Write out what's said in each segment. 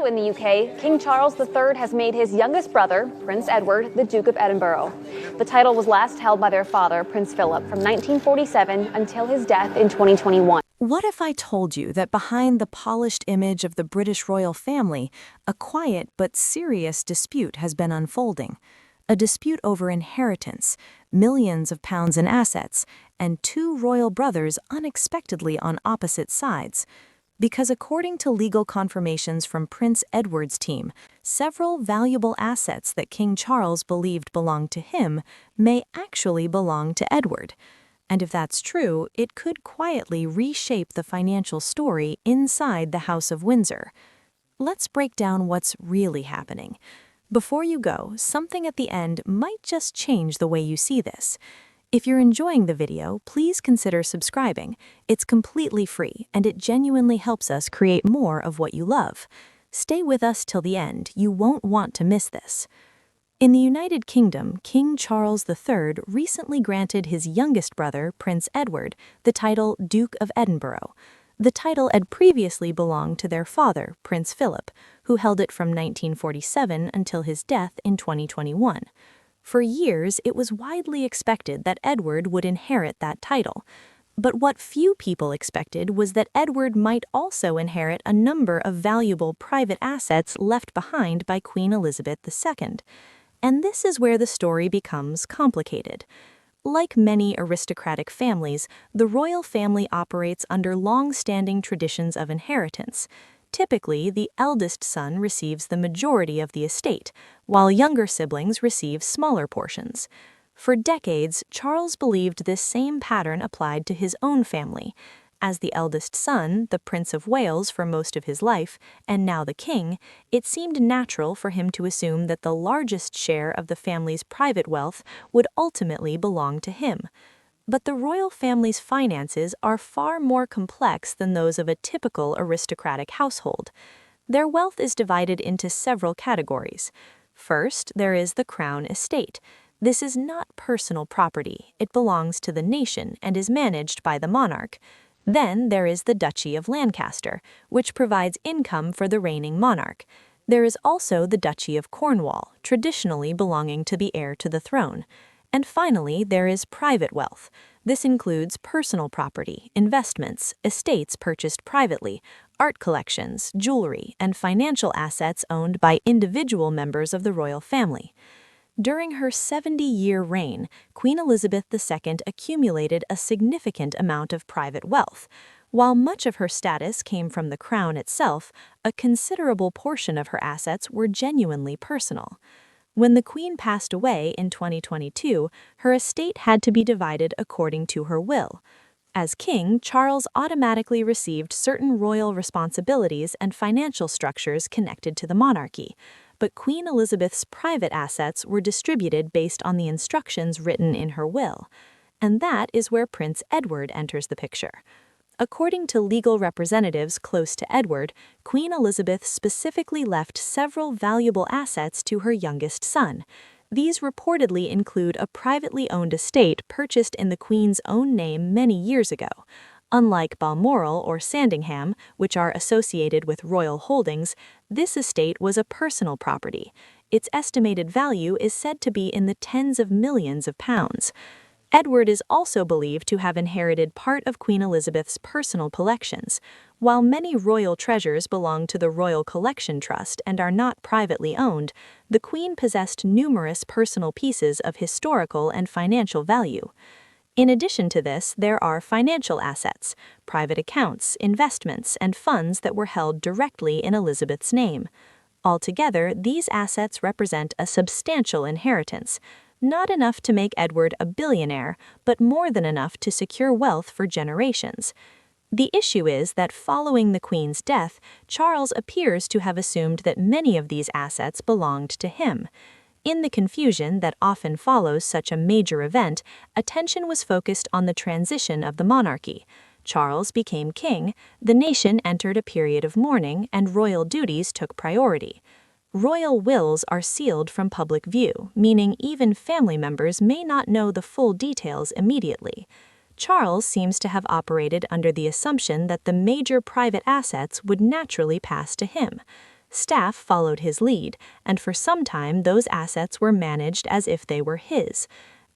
Also in the UK, King Charles III has made his youngest brother, Prince Edward, the Duke of Edinburgh. The title was last held by their father, Prince Philip, from 1947 until his death in 2021. What if I told you that behind the polished image of the British royal family, a quiet but serious dispute has been unfolding? A dispute over inheritance, millions of pounds in assets, and two royal brothers unexpectedly on opposite sides. Because according to legal confirmations from Prince Edward's team, several valuable assets that King Charles believed belonged to him may actually belong to Edward. And if that's true, it could quietly reshape the financial story inside the House of Windsor. Let's break down what's really happening. Before you go, something at the end might just change the way you see this. If you're enjoying the video, please consider subscribing. It's completely free, and it genuinely helps us create more of what you love. Stay with us till the end. You won't want to miss this. In the United Kingdom, King Charles III recently granted his youngest brother, Prince Edward, the title Duke of Edinburgh. The title had previously belonged to their father, Prince Philip, who held it from 1947 until his death in 2021. For years, it was widely expected that Edward would inherit that title. But what few people expected was that Edward might also inherit a number of valuable private assets left behind by Queen Elizabeth II. And this is where the story becomes complicated. Like many aristocratic families, the royal family operates under long-standing traditions of inheritance. Typically, the eldest son receives the majority of the estate, while younger siblings receive smaller portions. For decades, Charles believed this same pattern applied to his own family. As the eldest son, the Prince of Wales for most of his life, and now the king, it seemed natural for him to assume that the largest share of the family's private wealth would ultimately belong to him. But the royal family's finances are far more complex than those of a typical aristocratic household. Their wealth is divided into several categories. First, there is the crown estate. This is not personal property. It belongs to the nation and is managed by the monarch. Then there is the Duchy of Lancaster, which provides income for the reigning monarch. There is also the Duchy of Cornwall, traditionally belonging to the heir to the throne. And finally, there is private wealth. This includes personal property, investments, estates purchased privately, art collections, jewelry, and financial assets owned by individual members of the royal family. During her 70-year reign, Queen Elizabeth II accumulated a significant amount of private wealth. While much of her status came from the crown itself, a considerable portion of her assets were genuinely personal. When the Queen passed away in 2022, her estate had to be divided according to her will. As king, Charles automatically received certain royal responsibilities and financial structures connected to the monarchy. But Queen Elizabeth's private assets were distributed based on the instructions written in her will. And that is where Prince Edward enters the picture. According to legal representatives close to Edward, Queen Elizabeth specifically left several valuable assets to her youngest son. These reportedly include a privately owned estate purchased in the Queen's own name many years ago. Unlike Balmoral or Sandringham, which are associated with royal holdings, this estate was a personal property. Its estimated value is said to be in the tens of millions of pounds. Edward is also believed to have inherited part of Queen Elizabeth's personal collections. While many royal treasures belong to the Royal Collection Trust and are not privately owned, the Queen possessed numerous personal pieces of historical and financial value. In addition to this, there are financial assets, private accounts, investments, and funds that were held directly in Elizabeth's name. Altogether, these assets represent a substantial inheritance, not enough to make Edward a billionaire, but more than enough to secure wealth for generations. The issue is that following the Queen's death, Charles appears to have assumed that many of these assets belonged to him. In the confusion that often follows such a major event, attention was focused on the transition of the monarchy. Charles became king, the nation entered a period of mourning, and royal duties took priority. Royal wills are sealed from public view, meaning even family members may not know the full details immediately. Charles seems to have operated under the assumption that the major private assets would naturally pass to him. Staff followed his lead, and for some time those assets were managed as if they were his.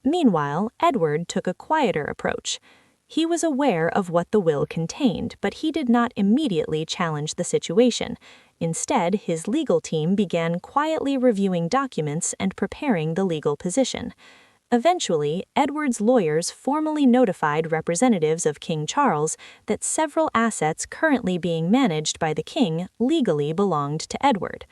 Meanwhile, Edward took a quieter approach. He was aware of what the will contained, but he did not immediately challenge the situation. Instead, his legal team began quietly reviewing documents and preparing the legal position. Eventually, Edward's lawyers formally notified representatives of King Charles that several assets currently being managed by the king legally belonged to Edward.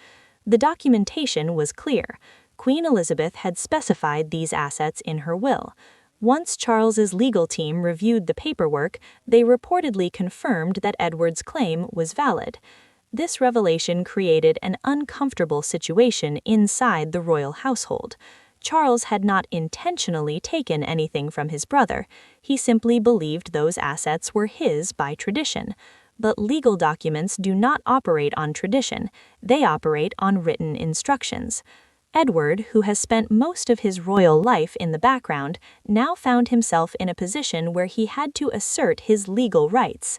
The documentation was clear. Queen Elizabeth had specified these assets in her will. Once Charles's legal team reviewed the paperwork, they reportedly confirmed that Edward's claim was valid. This revelation created an uncomfortable situation inside the royal household. Charles had not intentionally taken anything from his brother. He simply believed those assets were his by tradition. But legal documents do not operate on tradition. They operate on written instructions. Edward, who has spent most of his royal life in the background, now found himself in a position where he had to assert his legal rights.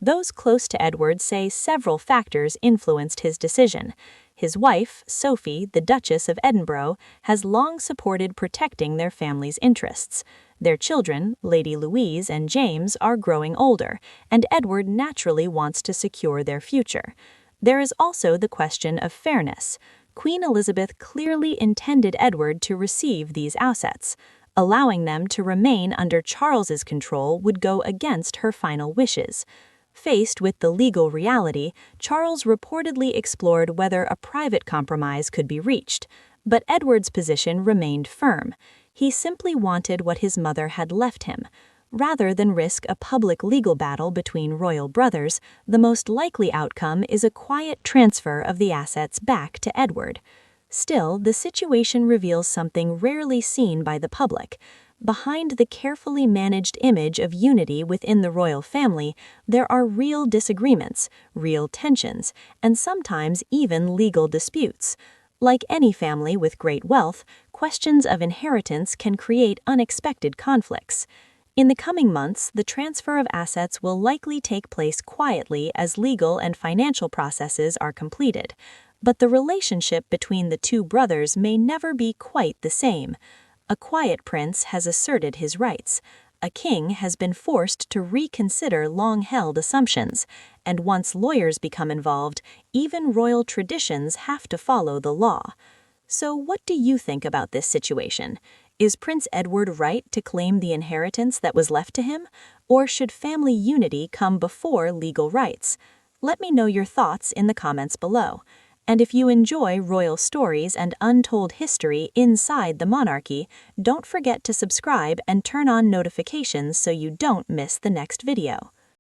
Those close to Edward say several factors influenced his decision. His wife, Sophie, the Duchess of Edinburgh, has long supported protecting their family's interests. Their children, Lady Louise and James, are growing older, and Edward naturally wants to secure their future. There is also the question of fairness. Queen Elizabeth clearly intended Edward to receive these assets. Allowing them to remain under Charles's control would go against her final wishes. Faced with the legal reality, Charles reportedly explored whether a private compromise could be reached, but Edward's position remained firm. He simply wanted what his mother had left him. Rather than risk a public legal battle between royal brothers, the most likely outcome is a quiet transfer of the assets back to Edward. Still, the situation reveals something rarely seen by the public. Behind the carefully managed image of unity within the royal family, there are real disagreements, real tensions, and sometimes even legal disputes. Like any family with great wealth, questions of inheritance can create unexpected conflicts. In the coming months, the transfer of assets will likely take place quietly as legal and financial processes are completed. But the relationship between the two brothers may never be quite the same. A quiet prince has asserted his rights. A king has been forced to reconsider long-held assumptions. And once lawyers become involved, even royal traditions have to follow the law. So what do you think about this situation? Is Prince Edward right to claim the inheritance that was left to him? Or should family unity come before legal rights? Let me know your thoughts in the comments below. And if you enjoy royal stories and untold history inside the monarchy, don't forget to subscribe and turn on notifications so you don't miss the next video.